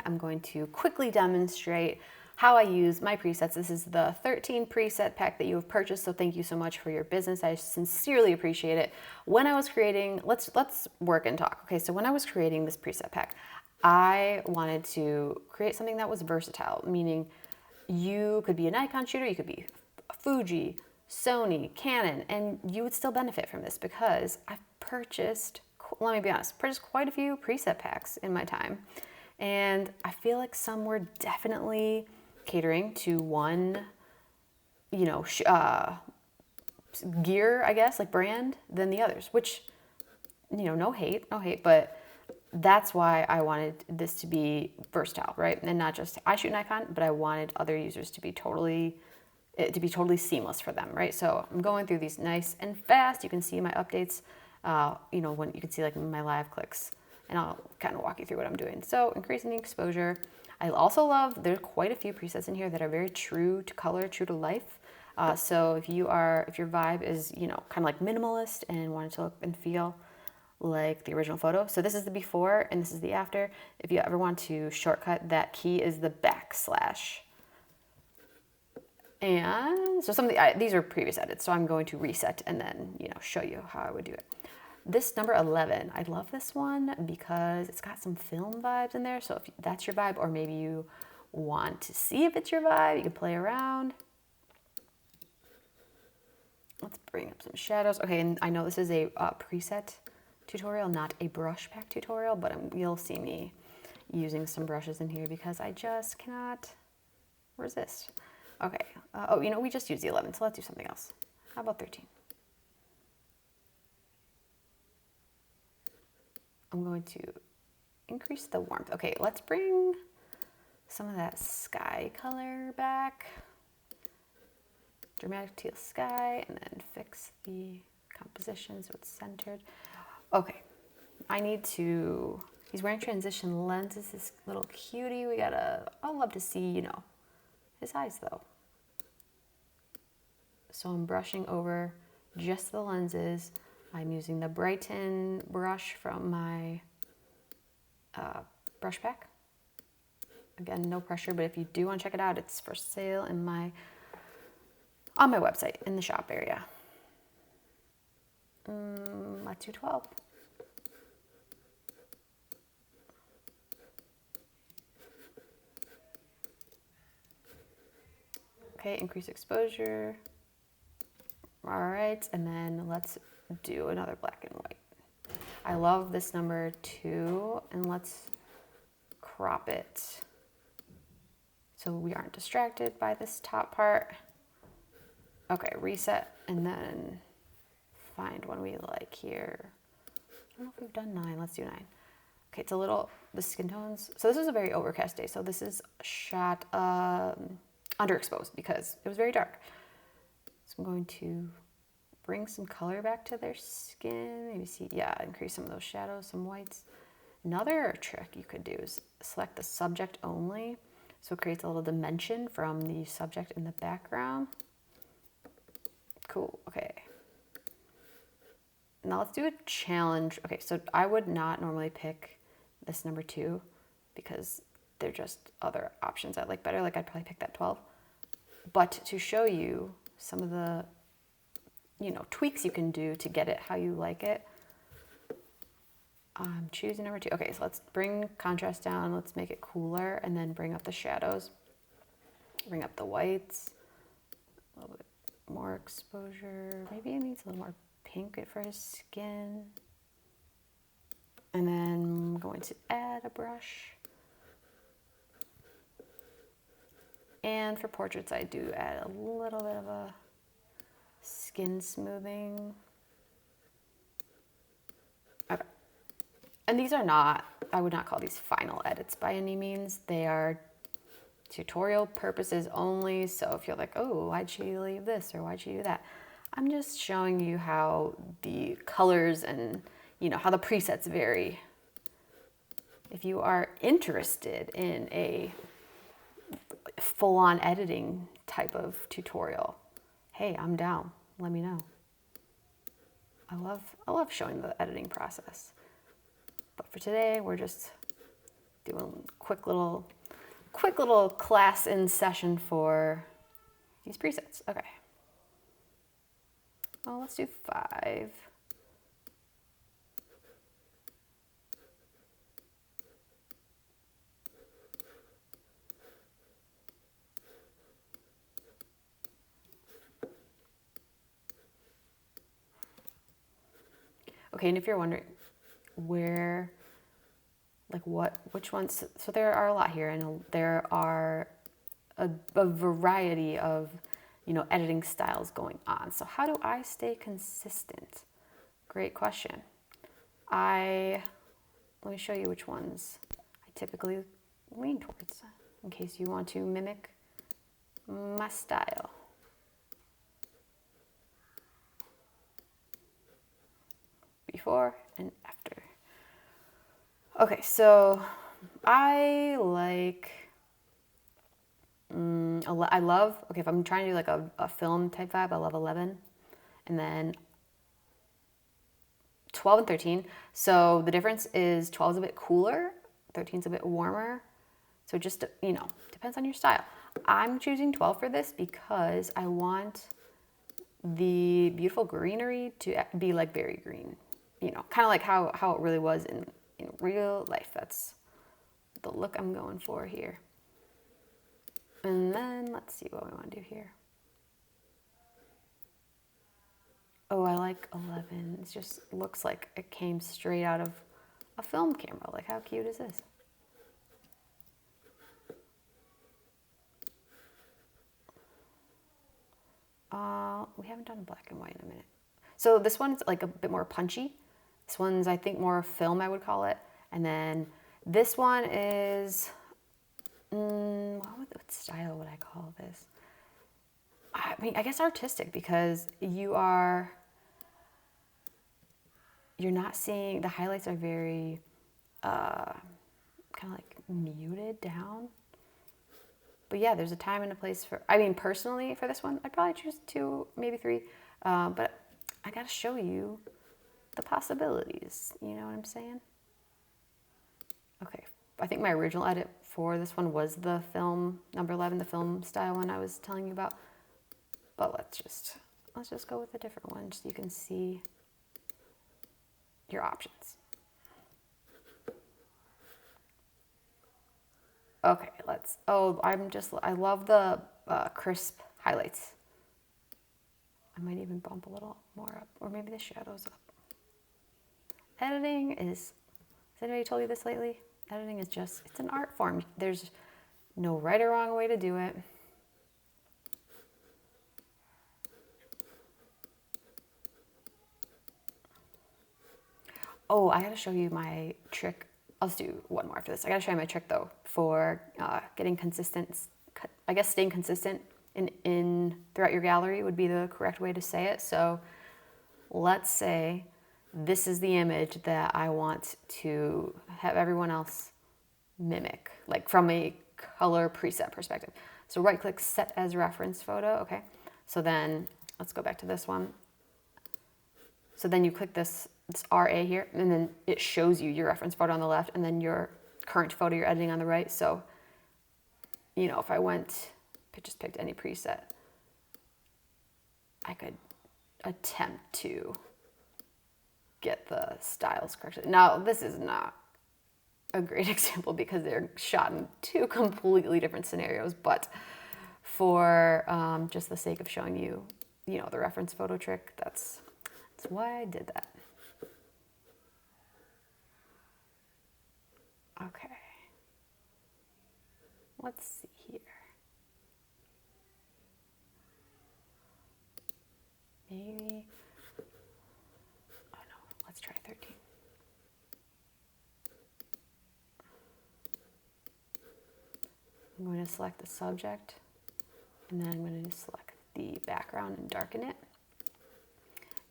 I'm going to quickly demonstrate how I use my presets. This is the 13 preset pack that you have purchased, so thank you so much for your business. I sincerely appreciate it. When I was creating, let's work and talk. Okay, so when I was creating this preset pack, I wanted to create something that was versatile, meaning you could be a Nikon shooter, you could be Fuji, Sony, Canon, and you would still benefit from this because I've purchased, let me be honest, purchased quite a few preset packs in my time. And I feel like some were definitely catering to one, gear, I guess, like brand than the others, which, no hate, but that's why I wanted this to be versatile, right? And not just I shoot Nikon, but I wanted other users to be totally seamless for them, right? So I'm going through these nice and fast. You can see my updates, when you can see like my live clicks, and I'll kind of walk you through what I'm doing. So increasing the exposure. I also love, there's quite a few presets in here that are very true to color, true to life. So if your vibe is, kind of like minimalist and want it to look and feel like the original photo. So this is the before and this is the after. If you ever want to shortcut, that key is the backslash. And so these are previous edits, so I'm going to reset and then, show you how I would do it. This number 11, I love this one because it's got some film vibes in there. So if that's your vibe, or maybe you want to see if it's your vibe, you can play around. Let's bring up some shadows. Okay, and I know this is a preset tutorial, not a brush pack tutorial, but you'll see me using some brushes in here because I just cannot resist. Okay, we just used the 11, so let's do something else. How about 13? I'm going to increase the warmth. Okay, let's bring some of that sky color back. Dramatic teal sky, and then fix the composition so it's centered. Okay, he's wearing transition lenses, this little cutie. I'd love to see, his eyes though. So I'm brushing over just the lenses. I'm using the Brighton brush from my brush pack. Again, no pressure, but if you do want to check it out, it's for sale on my website in the shop area. Let's do 12. Okay, increase exposure. All right, and then let's do another black and white. I love this number 2, and let's crop it so we aren't distracted by this top part. Okay, reset, and then find one we like here. I don't know if we've done 9, let's do 9. Okay, it's the skin tones. So this is a very overcast day, so this is shot underexposed because it was very dark. So I'm going to bring some color back to their skin. Maybe increase some of those shadows, some whites. Another trick you could do is select the subject only, so it creates a little dimension from the subject in the background. Cool, okay. Now let's do a challenge. Okay, so I would not normally pick this number 2 because they're just other options I like better. Like I'd probably pick that 12. But to show you some of the, tweaks you can do to get it how you like it, I'm choosing number 2. Okay, so let's bring contrast down. Let's make it cooler and then bring up the shadows. Bring up the whites. A little bit more exposure. Maybe it needs a little more pink for his skin. And then I'm going to add a brush. And for portraits, I do add a little bit of a skin smoothing. Okay. And these are I would not call these final edits by any means. They are tutorial purposes only. So if you're like, oh, why'd she leave this or why'd she do that? I'm just showing you how the colors and, how the presets vary. If you are interested in a full-on editing type of tutorial, hey, I'm down. Let me know. I love showing the editing process. But for today, we're just do a quick little class in session for these presets. Okay. Well, let's do 5. Okay, and if you're wondering where, like which ones, so there are a lot here, and there are a variety of, editing styles going on. So how do I stay consistent? Great question. Let me show you which ones I typically lean towards in case you want to mimic my style. Before and after. Okay, so I like, I love, okay, if I'm trying to do like a film type vibe, I love 11. And then 12 and 13. So the difference is 12 is a bit cooler, 13 is a bit warmer. So just, depends on your style. I'm choosing 12 for this because I want the beautiful greenery to be like very green. Kind of like how it really was in real life. That's the look I'm going for here. And then let's see what we want to do here. Oh, I like 11. It just looks like it came straight out of a film camera. Like, how cute is this? We haven't done black and white in a minute. So this one's like a bit more punchy. This one's, I think, more film, I would call it. And then this one is, what style would I call this? I mean, I guess artistic, because you're not seeing, the highlights are very kind of like muted down. But yeah, there's a time and a place for, I mean, personally for this one, I'd probably choose 2, maybe 3. But I gotta show you the possibilities. You know what I'm saying? Okay, I think my original edit for this one was the film, number 11, the film style one I was telling you about. But let's just go with a different one so you can see your options. Okay, I love the crisp highlights. I might even bump a little more up, or maybe the shadows up. Editing has anybody told you this lately? Editing is it's an art form. There's no right or wrong way to do it. Oh, I gotta show you my trick. I'll just do one more after this. I gotta show you my trick though for getting consistent. I guess staying consistent in throughout your gallery would be the correct way to say it. So let's say this is the image that I want to have everyone else mimic, like from a color preset perspective. So right click, set as reference photo. Okay. So then let's go back to this one. So then you click this RA here, and then it shows you your reference photo on the left and then your current photo you're editing on the right. So, if I just picked any preset, I could attempt to get the styles corrected. Now, this is not a great example because they're shot in 2 completely different scenarios, but for just the sake of showing you, the reference photo trick, that's why I did that. Okay. Let's see here. Maybe, oh no, let's try 13. I'm going to select the subject, and then I'm going to select the background and darken it.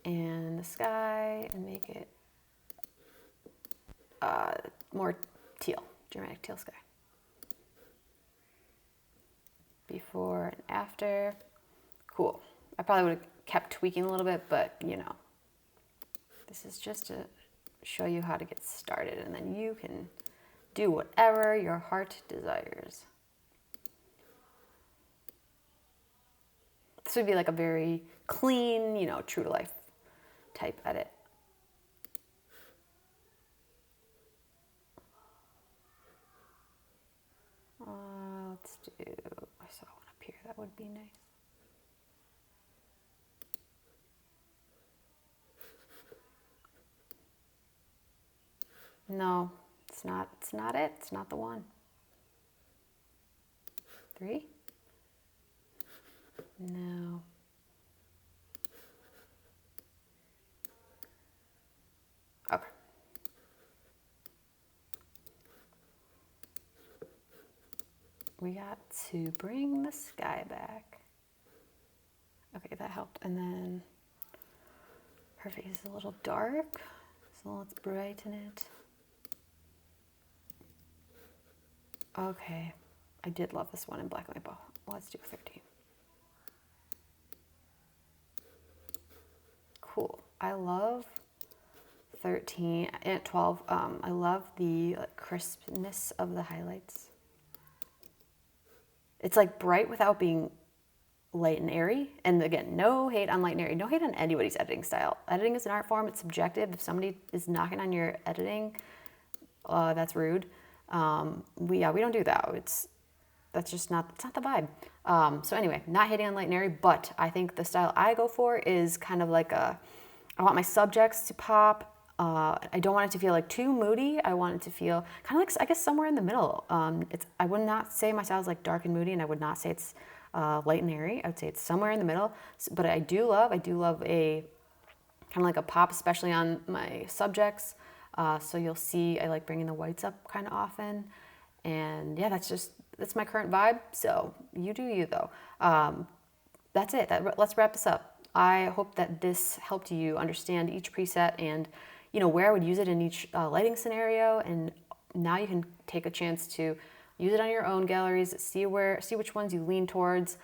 And the sky, and make it more teal, dramatic teal sky. Before and after. Cool. I probably would have kept tweaking a little bit, but this is just to show you how to get started, and then you can Do whatever your heart desires. This would be like a very clean, you know, true to life type edit. Let's do, I saw one up here, that would be nice. No, it's not it, it's not the one. 3? No. Okay. We got to bring the sky back. Okay, that helped. And then her face is a little dark, so let's brighten it. Okay, I did love this one in black and white. Let's do 13. Cool. I love 13 and 12. I love the crispness of the highlights. It's like bright without being light and airy. And again, no hate on light and airy. No hate on anybody's editing style. Editing is an art form. It's subjective. If somebody is knocking on your editing, that's rude. We don't do that. That's just not the vibe. So anyway, not hating on light and airy, but I think the style I go for is kind of like I want my subjects to pop. I don't want it to feel like too moody. I want it to feel kind of like, I guess, somewhere in the middle. I would not say my style is like dark and moody, and I would not say it's light and airy. I would say it's somewhere in the middle. But I do love a kind of like a pop, especially on my subjects. So you'll see I like bringing the whites up kind of often. And yeah, that's my current vibe. So you do you though. That's it. Let's wrap this up. I hope that this helped you understand each preset and, you know, where I would use it in each lighting scenario. And now you can take a chance to use it on your own galleries, see which ones you lean towards.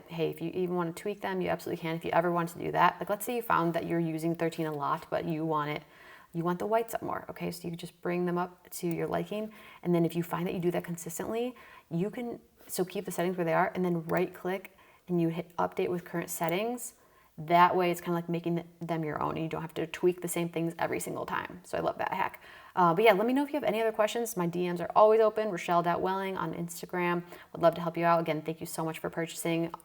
Hey, if you even want to tweak them, you absolutely can. If you ever want to do that, like let's say you found that you're using 13 a lot, but you want the whites up more. Okay, so you just bring them up to your liking, and then if you find that you do that consistently, you can keep the settings where they are, and then right click and you hit update with current settings. That way it's kind of like making them your own, and you don't have to tweak the same things every single time. So I love that hack. But yeah, let me know if you have any other questions. My DMs are always open. Rochelle.Welling on Instagram. Would love to help you out. Again, thank you so much for purchasing.